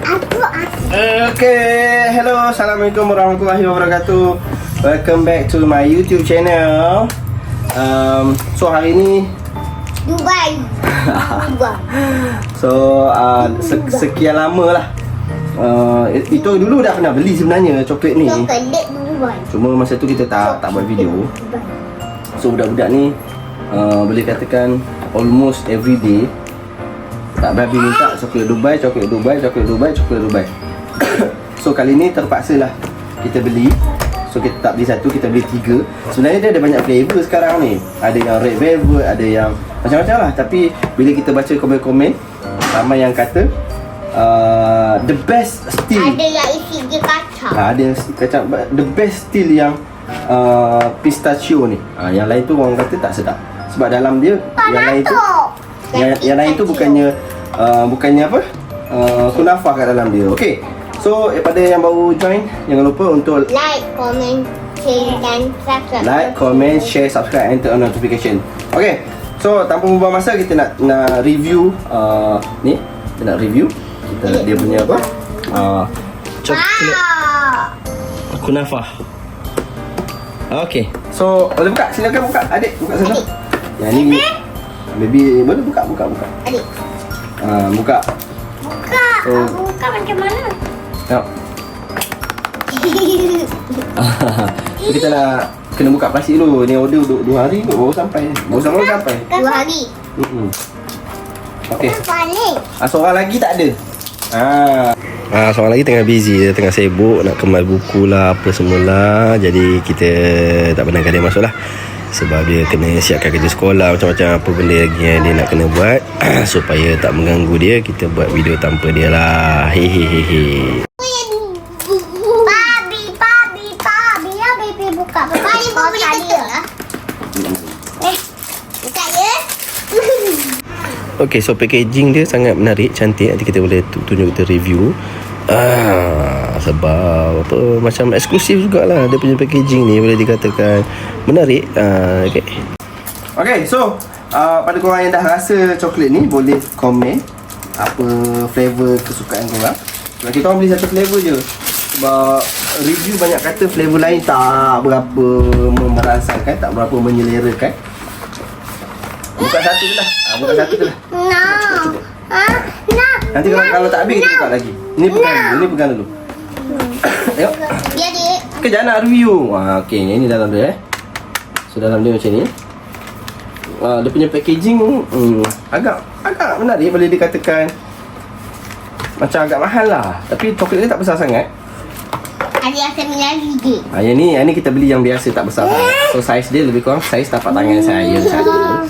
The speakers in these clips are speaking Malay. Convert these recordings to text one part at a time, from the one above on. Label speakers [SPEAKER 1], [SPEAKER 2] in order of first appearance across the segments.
[SPEAKER 1] Okay, hello, assalamualaikum warahmatullahi wabarakatuh. Welcome back to my YouTube channel. So hari ni
[SPEAKER 2] Dubai.
[SPEAKER 1] So sekian lama lah. Itu dulu dah pernah beli sebenarnya coklat ni.
[SPEAKER 2] Coklat Dubai.
[SPEAKER 1] Cuma masa tu kita tak buat video. So budak-budak ni boleh katakan almost every day tak habis minta coklat Dubai, coklat Dubai, coklat Dubai, coklat Dubai. So kali ni terpaksa lah kita beli. So kita tak beli satu, kita beli 3. Sebenarnya dia ada banyak flavor sekarang ni. Ada yang red velvet, ada yang macam-macam lah. Tapi bila kita baca komen-komen, ramai yang kata the best still.
[SPEAKER 2] Ada yang isi dia kacang.
[SPEAKER 1] Ada yang kacang. The best still yang pistachio ni. Yang lain tu orang kata tak sedap. Sebab dalam dia yang lain tu yang lain tu bukannya apa? Kunafah kat dalam dia. Okey. So daripada yang baru join, jangan lupa untuk
[SPEAKER 2] like, comment, share dan subscribe.
[SPEAKER 1] like, comment, share, subscribe and turn on notification. Okey. So tanpa membuang masa, kita nak review ni. Kita nak review dia punya apa? Coklat kunafah. Okey. So boleh buka, silakan buka. Adik buka sana. Yang ni baby boleh buka.
[SPEAKER 2] Adik.
[SPEAKER 1] Buka.
[SPEAKER 2] Buka.
[SPEAKER 1] Oh.
[SPEAKER 2] Buka macam mana?
[SPEAKER 1] Tengok. So kita nak kena buka plastik dulu. Ni order 2 hari kot baru sampai. Baru sampai.
[SPEAKER 2] 2 hari.
[SPEAKER 1] Okey.
[SPEAKER 2] Balik.
[SPEAKER 1] Seorang lagi tak ada. Seorang lagi tengah busy. Dia tengah sibuk nak kemas buku lah, apa semula. Jadi kita tak benarkan dia masuk lah. Sebab dia kena siapkan kerja sekolah, macam-macam apa benda lagi yang dia nak kena buat. Supaya tak mengganggu dia, kita buat video tanpa dia lah. Hehehe.
[SPEAKER 2] Pabi ya baby buka. Pabi boleh betul lah. Buka ya.
[SPEAKER 1] Okay, so packaging dia sangat menarik, cantik. Nanti kita boleh tunjuk, kita review. Sebab apa, macam eksklusif jugalah. Dia punya packaging ni boleh dikatakan menarik. Okay, so pada korang yang dah rasa coklat ni, boleh komen apa flavor kesukaan korang. Sebab kita orang beli satu flavor je. Sebab review banyak kata flavor lain tak berapa memerasakan, tak berapa menyelerakan. Buka satu je lah. Buka satu je lah. Cukup. Nanti kalau tak habis, kita buka lagi. Ini pegang dulu. Tengok.
[SPEAKER 2] Ya dik.
[SPEAKER 1] Kejap nak review. Okay, ini dalam dia. So dalam dia macam ni. Dia punya packaging agak menarik, boleh dikatakan macam agak mahal lah. Tapi coklat dia tak besar sangat.
[SPEAKER 2] Ada yang RM9.
[SPEAKER 1] Yang ni kita beli yang biasa, tak besar sangat. So saiz dia lebih kurang saiz tapak tangan saya saja.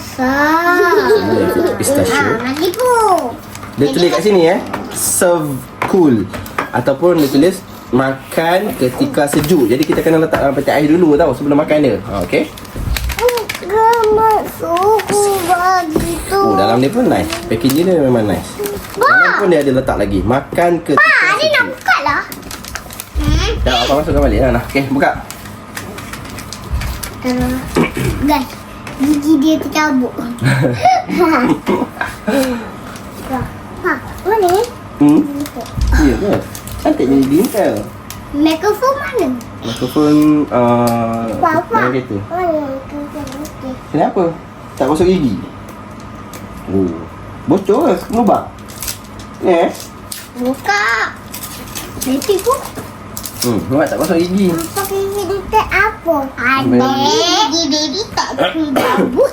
[SPEAKER 1] Pistachio.
[SPEAKER 2] Lagi pun.
[SPEAKER 1] Dia tulis kat sini serve cool, ataupun dia tulis makan ketika sejuk. Jadi kita kena letak dalam peti air dulu tau, sebelum makan dia. Okey.
[SPEAKER 2] Gemak suku begitu.
[SPEAKER 1] Dalam dia pun nice. Packaging dia memang nice. Dalam pun dia ada letak lagi makan ketika
[SPEAKER 2] Pak, ni
[SPEAKER 1] sejuk.
[SPEAKER 2] nak buka lah.
[SPEAKER 1] Dah, apa masukkan balik lah. Okey, buka.
[SPEAKER 2] Guys, gigi dia tercabut. Mana ni?
[SPEAKER 1] Ya ke? Cantik jadi bintang.
[SPEAKER 2] Mikrofon mana?
[SPEAKER 1] Mikrofon dalam kereta. Kenapa? Tak gosok gigi? Bocor ke? Lubang?
[SPEAKER 2] Buka. Nanti pun.
[SPEAKER 1] Nampak tak gosok gigi?
[SPEAKER 2] Apa gigi dia apa? Gigi baby tak tercabut.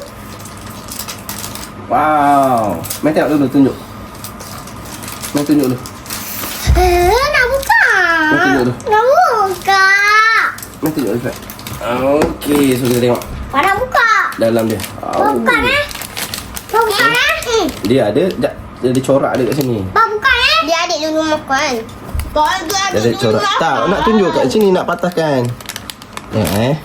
[SPEAKER 1] Wow. Main tengok dulu, tunjuk. Main tunjuk dulu.
[SPEAKER 2] Nak buka.
[SPEAKER 1] Main tunjuk dulu.
[SPEAKER 2] Nak buka.
[SPEAKER 1] Main tunjuk dulu. Okey, so kita tengok
[SPEAKER 2] Nak buka.
[SPEAKER 1] dalam dia.
[SPEAKER 2] Buka Buka
[SPEAKER 1] Dia ada corak dia kat sini.
[SPEAKER 2] Buka Dia adik dulu makan.
[SPEAKER 1] Dia ada corak. Tak, nak tunjuk kat sini, nak patahkan. Tengok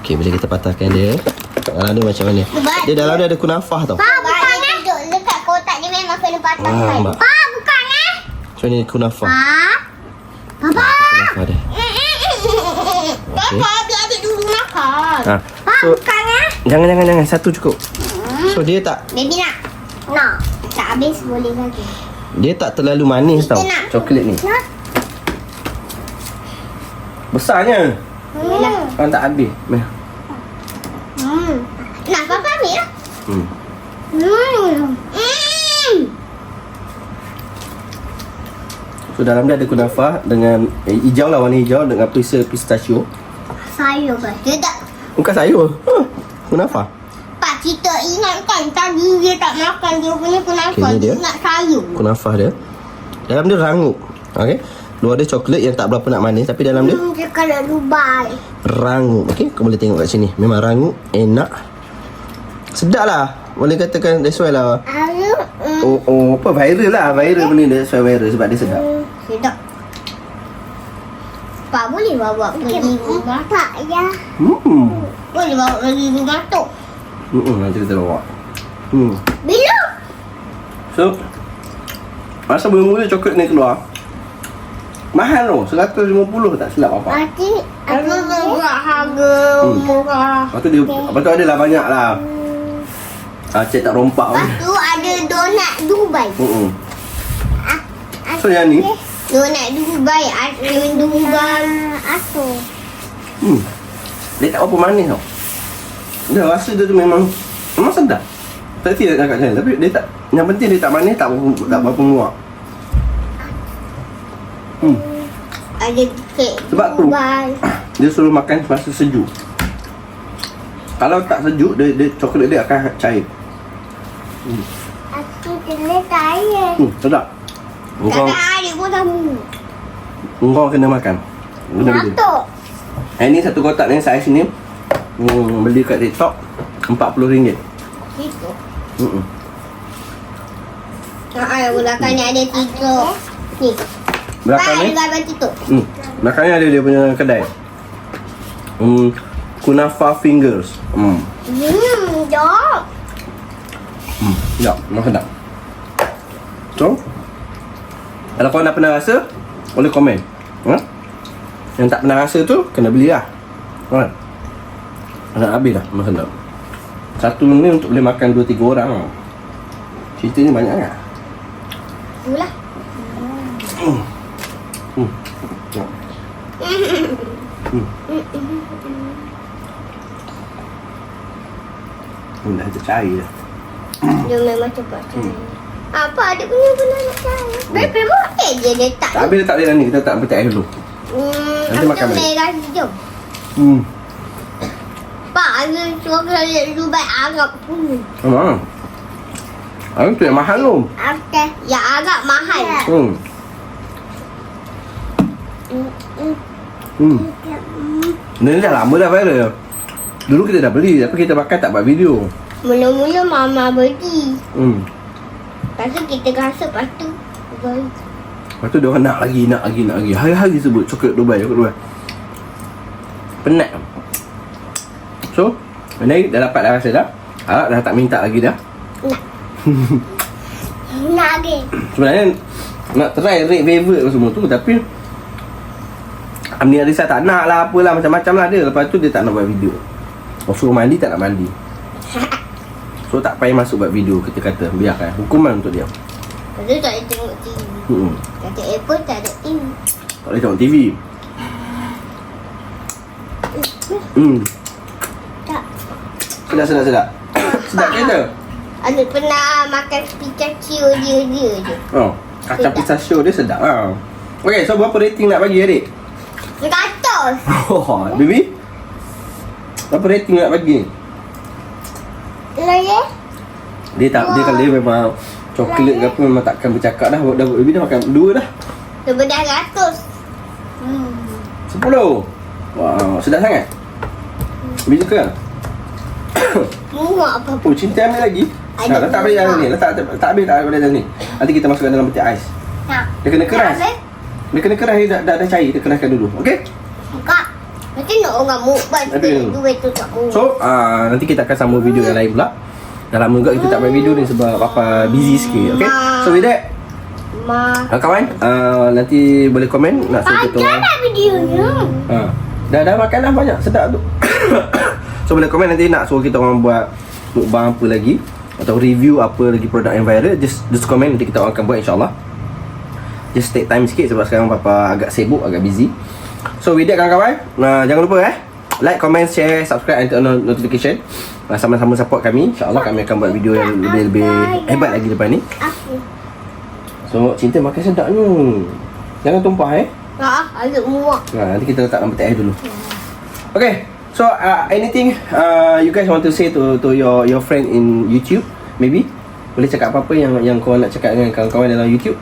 [SPEAKER 1] Okey, bila kita patahkan dia, dalam dia macam mana? Dia dalam dia ada kunafah tau.
[SPEAKER 2] Buka duduk dekat kotak dia memang kena patahkan. Buka
[SPEAKER 1] Macam ni kunafah.
[SPEAKER 2] Papa.
[SPEAKER 1] Kunafah dia.
[SPEAKER 2] Papa, biar adik dulu makan.
[SPEAKER 1] So,
[SPEAKER 2] Buka
[SPEAKER 1] jangan, satu cukup. So dia tak.
[SPEAKER 2] Baby nak. Tak habis boleh lagi.
[SPEAKER 1] Dia tak terlalu manis tau, coklat ni. Besarnya. Orang tak habis.
[SPEAKER 2] Nak papa ambil lah.
[SPEAKER 1] So dalam dia ada kunafa dengan hijau lah, warna hijau dengan pistachio.
[SPEAKER 2] Sayur kan? Dia tak.
[SPEAKER 1] Bukan sayur. Kunafa.
[SPEAKER 2] Pak, kita ingatkan tadi dia tak makan dia punya kunafa.
[SPEAKER 1] Okay, ni dia.
[SPEAKER 2] Dia ingat sayur.
[SPEAKER 1] Kunafa dia. Dalam dia rangup. Okey. Luar dia coklat yang tak berapa nak manis, tapi dalam dia
[SPEAKER 2] Dia kalau Dubai.
[SPEAKER 1] rangup. Okey, kau boleh tengok kat sini. Memang rangup, enak. Sedap lah. Boleh katakan that's why lah. Apa viral lah. Viral benda dia, that's why viral sebab dia sedap.
[SPEAKER 2] Sedap. Pak boleh bawa pergi rumah tak ya? Boleh bawa pergi rumah tu.
[SPEAKER 1] Nanti kita bawa.
[SPEAKER 2] Bila?
[SPEAKER 1] So masa mula-mula coklat ni keluar, mahal tu, 150 tak silap apa.
[SPEAKER 2] Nanti aku tengok harga murah.
[SPEAKER 1] Lepas tu adalah banyak lah. Cetak rompak.
[SPEAKER 2] Lepas tu ada donat Dubai.
[SPEAKER 1] So yang ni
[SPEAKER 2] Donat Dubai. Ada Dubai. Aku.
[SPEAKER 1] dia tak apa manis tau. Dia rasa dia tu memang sedap. Tak reti nak cakap macam ni. Tapi dia tak, yang penting dia tak manis, tak berapa muak.
[SPEAKER 2] Ada kek
[SPEAKER 1] Sebab tu
[SPEAKER 2] Dubai.
[SPEAKER 1] dia suruh makan masa sejuk. Kalau tak sejuk, dia coklat dia akan cair.
[SPEAKER 2] Aku kena tayar.
[SPEAKER 1] Sedap.
[SPEAKER 2] Kakak adik pun tahu.
[SPEAKER 1] Engkau kena makan.
[SPEAKER 2] Datuk.
[SPEAKER 1] Ini satu kotak ni saiz ni. Beli kat TikTok RM40.
[SPEAKER 2] Itu. Belakang ni ada tiga. Ni.
[SPEAKER 1] Belakang ni.
[SPEAKER 2] Ada gambar tiga.
[SPEAKER 1] Belakang ni ada dia punya kedai. Kunafa Fingers.
[SPEAKER 2] Jom.
[SPEAKER 1] Ya, memang sedap. So, kalau korang dah pernah rasa, boleh komen. Yang tak pernah rasa tu, kena beli lah. Kan? Nak habis lah, memang sedap. Satu ni untuk boleh makan 2-3 orang. Cerita ni banyak kan?
[SPEAKER 2] Itulah.
[SPEAKER 1] Dah tercair dah.
[SPEAKER 2] Dia memang cepat cair. Apa ada punya benda nak cair? Bebe boleh je dia tak.
[SPEAKER 1] Tak habis letak dia dalam ni, kita tak petik air dulu. Nanti
[SPEAKER 2] Aku
[SPEAKER 1] makan balik.
[SPEAKER 2] merah hijau. Pak, ada coklat Dubai Arab pun.
[SPEAKER 1] Memang. Tu yang mahal tu.
[SPEAKER 2] Okey. Yang agak mahal.
[SPEAKER 1] Benda ni dah lama dah viral. Dulu kita dah beli, tapi kita makan tak buat video.
[SPEAKER 2] Mula-mula mama beli. Lepas tu kita rasa, lepas tu beli.
[SPEAKER 1] Lepas tu dia orang nak lagi. Hari-hari sebut coklat Dubai. Penat. So, benda ni dah dapat dah rasa dah. Harap dah tak minta lagi dah.
[SPEAKER 2] Nak lagi.
[SPEAKER 1] Sebenarnya nak try red velvet semua tu, tapi Amni Arisa tak nak lah, apalah, macam-macam lah dia. Lepas tu dia tak nak buat video. Suruh mandi tak nak mandi. So tak payah masuk buat video, kita kata biarkan, hukuman untuk dia.
[SPEAKER 2] Lepas tu tak boleh tengok TV. Kata Apple tak ada TV.
[SPEAKER 1] Tak boleh tengok TV.
[SPEAKER 2] Tak.
[SPEAKER 1] Sedap. Sedap kereta.
[SPEAKER 2] Ada pernah makan pistachio dia je.
[SPEAKER 1] Kacang pistachio dia sedap lah. Okay, so berapa rating nak bagi adik?
[SPEAKER 2] 100.
[SPEAKER 1] Baby? Berapa rating nak bagi?
[SPEAKER 2] Lagi?
[SPEAKER 1] Dia kalau dia memang coklat ke apa memang takkan bercakap dah. Baby dah makan 2 dah.
[SPEAKER 2] Sebenar 100.
[SPEAKER 1] 10. Wow, sedap sangat. Baby suka?
[SPEAKER 2] Muak apa?
[SPEAKER 1] Oh, cinta ambil lagi. Letak balik dalam ni. Letak habis tak balik dalam ni. Nanti kita masukkan dalam peti ais. Dia kena keras. Dia kena keras, dah cair. Dia keraskan dulu. Okay?
[SPEAKER 2] Kak, nanti nak orang mukbang. Duit tu tak muak.
[SPEAKER 1] So, nanti kita akan sambung video yang lain pula. Dah lama juga kita tak buat video ni sebab Papa busy sikit. Okay? So with that, kawan, nanti boleh komen nak suruh kita orang.
[SPEAKER 2] Panjang videonya.
[SPEAKER 1] Dah makan dah banyak. Sedap tu. So boleh komen nanti nak suruh kita orang buat mukbang apa lagi. atau review apa lagi produk yang viral, just komen, nanti kita akan buat insyaAllah. Just take time sikit sebab sekarang Papa agak sibuk, agak busy. So with that kawan-kawan, jangan lupa like, comment, share, subscribe and turn on notification. Sama-sama support kami. InsyaAllah kami akan buat video yang lebih hebat lagi depan ni.
[SPEAKER 2] Aku.
[SPEAKER 1] So Cinta makan sedap ni. Jangan tumpah
[SPEAKER 2] Ada muak.
[SPEAKER 1] nanti kita letak dalam peti air dulu. Okay. So anything you guys want to say to your friend in YouTube? Maybe boleh cakap apa-apa yang korang nak cakap dengan kawan-kawan dalam YouTube?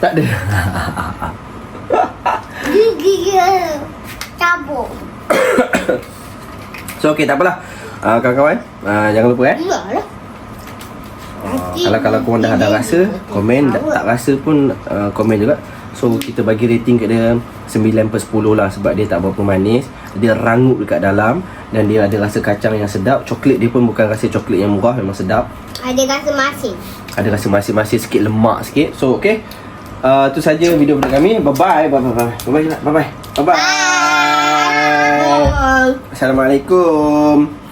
[SPEAKER 1] Tak ada.
[SPEAKER 2] Gigi cabut.
[SPEAKER 1] So okay, tak apalah. Kawan-kawan, jangan lupa
[SPEAKER 2] Enggak lah.
[SPEAKER 1] kalau korang dah ada rasa, komen. Tak rasa pun komen juga. So kita bagi rating kat dia 9/10 lah, sebab dia tak berapa manis, dia rangup dekat dalam, dan dia ada rasa kacang yang sedap. Coklat dia pun bukan rasa coklat yang murah, memang sedap.
[SPEAKER 2] Ada rasa masin.
[SPEAKER 1] Ada rasa masin-masin sikit, lemak sikit. So okay, tu saja video pada kami. Bye-bye. Bye-bye. Bye-bye. Bye-bye. Assalamualaikum.